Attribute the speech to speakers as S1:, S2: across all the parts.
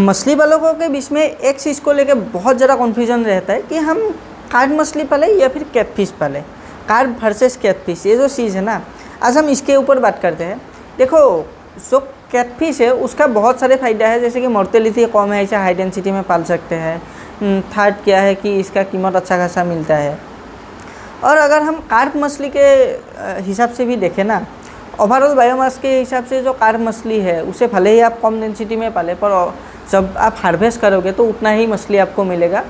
S1: मछली पालकों के बीच में एक चीज़ को लेकर बहुत ज़्यादा कन्फ्यूजन रहता है कि हम कार्प मछली पालें या फिर कैटफिश पालें। कार्प वर्सेस कैटफिश, ये जो चीज़ है ना, आज हम इसके ऊपर बात करते हैं। देखो, जो कैटफिश है उसका बहुत सारे फ़ायदा है, जैसे कि मोर्टेलिटी कम है, इसे हाई डेंसिटी में पाल सकते हैं। थर्ड क्या है कि इसका कीमत अच्छा खासा मिलता है। और अगर हम कार्प मछली के हिसाब से भी देखें ना, ओवरऑल बायोमास के हिसाब से जो कार्प मछली है उसे भले ही आप कम डेंसिटी में पालें, पर जब आप हार्वेस्ट करोगे तो उतना ही मछली आपको मिलेगा।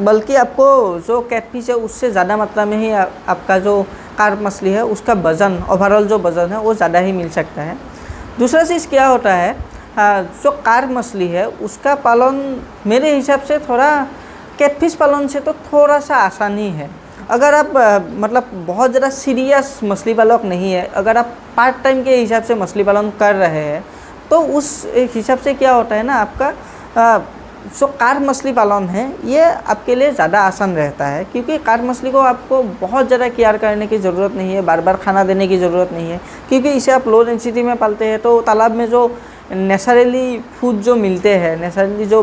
S1: बल्कि आपको जो कैटफिश है उससे ज़्यादा मात्रा में ही आपका जो कार्प मछली है उसका वज़न, ओवरऑल जो वज़न है वो ज़्यादा ही मिल सकता है। दूसरा चीज़ क्या होता है, जो कार्प मछली है उसका पालन मेरे हिसाब से थोड़ा कैटफिश पालन से तो थोड़ा सा आसान ही है। अगर आप मतलब बहुत ज़्यादा सीरियस मछली पालक नहीं है, अगर आप पार्ट टाइम के हिसाब से मछली पालन कर रहे हैं, तो उस हिसाब से क्या होता है ना, आपका जो कार्प मछली पालन है ये आपके लिए ज़्यादा आसान रहता है, क्योंकि कार्प मछली को आपको बहुत ज़्यादा केयर करने की ज़रूरत नहीं है, बार बार खाना देने की ज़रूरत नहीं है, क्योंकि इसे आप लो डेंसिटी में पालते हैं। तो तालाब में जो नेचुरली फूड जो मिलते हैं, नेचुरली जो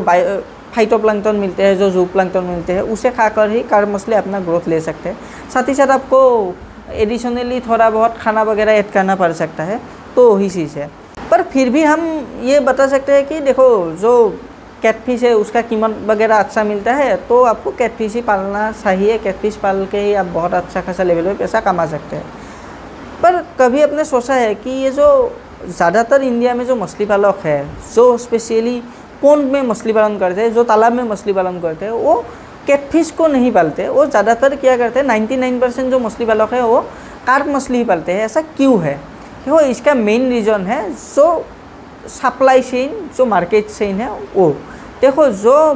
S1: फाइटोप्लैंक्टन मिलते हैं, जो जूप्लैंक्टन मिलते हैं, उसे खाकर ही कार्प मछली अपना ग्रोथ ले सकते हैं। साथ ही साथ आपको एडिशनली थोड़ा बहुत खाना वगैरह ऐड करना पड़ सकता है, तो वही चीज़ है। पर फिर भी हम ये बता सकते हैं कि देखो, जो कैटफिश है उसका कीमत वगैरह अच्छा मिलता है, तो आपको कैटफिश ही पालना चाहिए। कैटफिश पाल के ही आप बहुत अच्छा खासा लेवल पे पैसा कमा सकते हैं। पर कभी आपने सोचा है कि ये जो ज़्यादातर इंडिया में जो मछली पालक है, जो स्पेशली पोंड में मछली पालन करते हैं, जो तालाब में मछली पालन करते हैं, वो कैटफिश को नहीं पालते। वो ज़्यादातर क्या करते हैं, 99% जो मछली पालक है वो कार्प मछली ही पालते हैं। ऐसा क्यों है? देखो, इसका मेन रीज़न है जो सप्लाई चेन, जो मार्केट चेन है वो। देखो, जो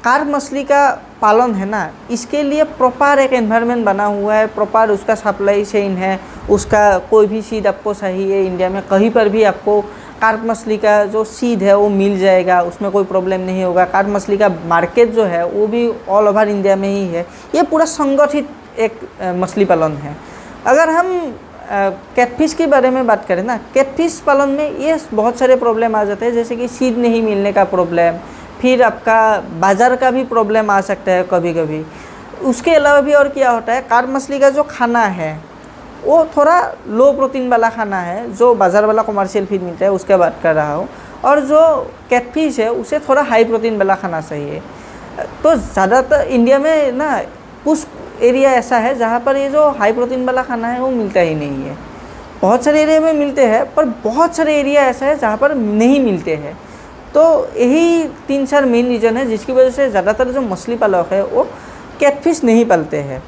S1: कार्प मछली का पालन है ना, इसके लिए प्रॉपर एक एनवायरनमेंट बना हुआ है, प्रॉपर उसका सप्लाई चेन है, उसका कोई भी सीड आपको चाहिए इंडिया में कहीं पर भी आपको कार्प मछली का जो सीड है वो मिल जाएगा, उसमें कोई प्रॉब्लम नहीं होगा। कार्प मछली का मार्केट जो है वो भी ऑल ओवर इंडिया में ही है। ये पूरा संगठित एक मछली पालन है। अगर हम कैटफिश के बारे में बात करें ना, कैटफिश पालन में ये बहुत सारे प्रॉब्लम आ जाते हैं, जैसे कि सीड नहीं मिलने का प्रॉब्लम, फिर आपका बाज़ार का भी प्रॉब्लम आ सकता है कभी कभी। उसके अलावा भी और क्या होता है, कार्प मछली का जो खाना है वो थोड़ा लो प्रोटीन वाला खाना है, जो बाज़ार वाला कमर्शियल फीड मिलता है उसके बात कर रहा हूँ। और जो कैटफिश है उसे थोड़ा हाई प्रोटीन वाला खाना चाहिए। तो ज़्यादातर इंडिया में ना कुछ एरिया ऐसा है जहाँ पर ये जो हाई प्रोटीन वाला खाना है वो मिलता ही नहीं है। बहुत सारे एरिया में मिलते हैं, पर बहुत सारे एरिया ऐसा है जहाँ पर नहीं मिलते हैं। तो यही 3-4 मेन रीज़न है जिसकी वजह से ज़्यादातर जो मछली पालक है वो कैटफिश नहीं पालते हैं।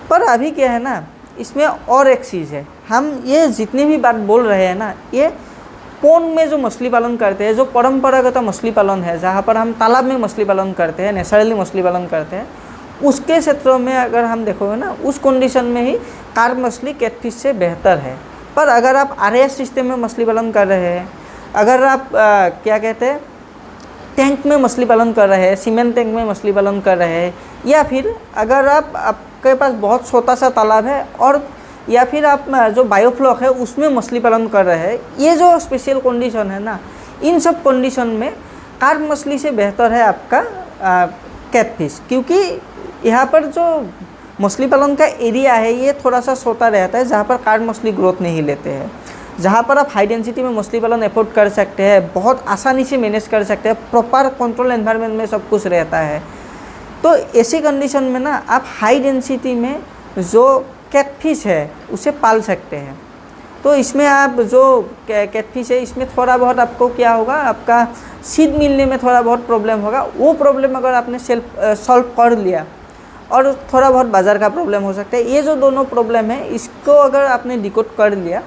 S1: पर अभी क्या है ना, इसमें और एक चीज़ है, हम ये जितनी भी बात बोल रहे हैं ना, ये पोंड में जो मछली पालन करते हैं, जो परंपरागत मछली पालन है, जहाँ पर हम तालाब में मछली पालन करते हैं, नेचुरली मछली पालन करते हैं, उसके क्षेत्रों में अगर हम देखोगे ना, उस कंडीशन में ही कार्प मछली कैटफिश से बेहतर है। पर अगर आप आरएस सिस्टम में मछली पालन कर रहे हैं, अगर आप क्या कहते हैं, टैंक में मछली पालन कर रहे हैं, सीमेंट टैंक में मछली पालन कर रहे हैं, या फिर अगर आपके पास बहुत छोटा सा तालाब है, और या फिर आप जो बायोफ्लॉक है उसमें मछली पालन कर रहे हैं, ये जो स्पेशल कंडीशन है ना, इन सब कंडीशन में कार्प मछली से बेहतर है आपका कैटफिश। क्योंकि यहाँ पर जो मछली पालन का एरिया है ये थोड़ा सा छोटा रहता है, जहाँ पर कार्प मछली ग्रोथ नहीं लेते हैं, जहाँ पर आप हाई डेंसिटी में मछली पालन एफोर्ड कर सकते हैं, बहुत आसानी से मैनेज कर सकते हैं, प्रॉपर कंट्रोल एनवायरनमेंट में सब कुछ रहता है। तो ऐसी कंडीशन में ना आप हाई डेंसिटी में जो कैटफिश है उसे पाल सकते हैं। तो इसमें आप जो कैटफिश है इसमें थोड़ा बहुत आपको क्या होगा, आपका सीड मिलने में थोड़ा बहुत प्रॉब्लम होगा। वो प्रॉब्लम अगर आपने सॉल्व कर लिया, और थोड़ा बहुत बाज़ार का प्रॉब्लम हो सकता है, ये जो दोनों प्रॉब्लम है इसको अगर आपने डिकोड कर लिया,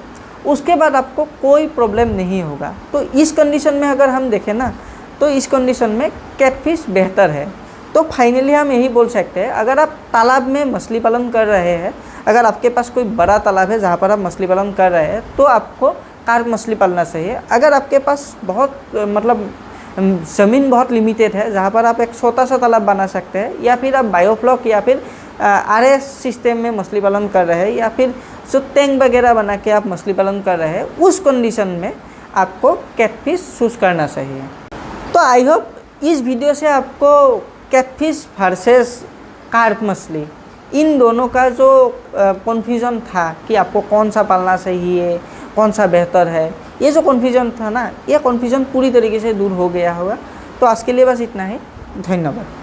S1: उसके बाद आपको कोई प्रॉब्लम नहीं होगा। तो इस कंडीशन में अगर हम देखें ना, तो इस कंडीशन में कैटफिश बेहतर है। तो फाइनली हम यही बोल सकते हैं, अगर आप तालाब में मछली पालन कर रहे हैं, अगर आपके पास कोई बड़ा तालाब है जहाँ पर आप मछली पालन कर रहे हैं, तो आपको कार्प मछली पालना चाहिए। अगर आपके पास बहुत मतलब ज़मीन बहुत लिमिटेड है, जहाँ पर आप एक छोटा सा तालाब बना सकते हैं, या फिर आप बायोफ्लॉक या फिर आरएस सिस्टम में मछली पालन कर रहे हैं, या फिर जो टैंक वगैरह बना के आप मछली पालन कर रहे हैं, उस कंडीशन में आपको कैटफिश चूज़ करना चाहिए। तो तो आई होप इस वीडियो से आपको कैटफिश वर्सेस कार्प मछली इन दोनों का जो कन्फ्यूज़न था कि आपको कौन सा पालना सही है, कौन सा बेहतर है, ये जो कन्फ्यूज़न था ना, ये कन्फ्यूज़न पूरी तरीके से दूर हो गया होगा। तो आज के लिए बस इतना ही। धन्यवाद।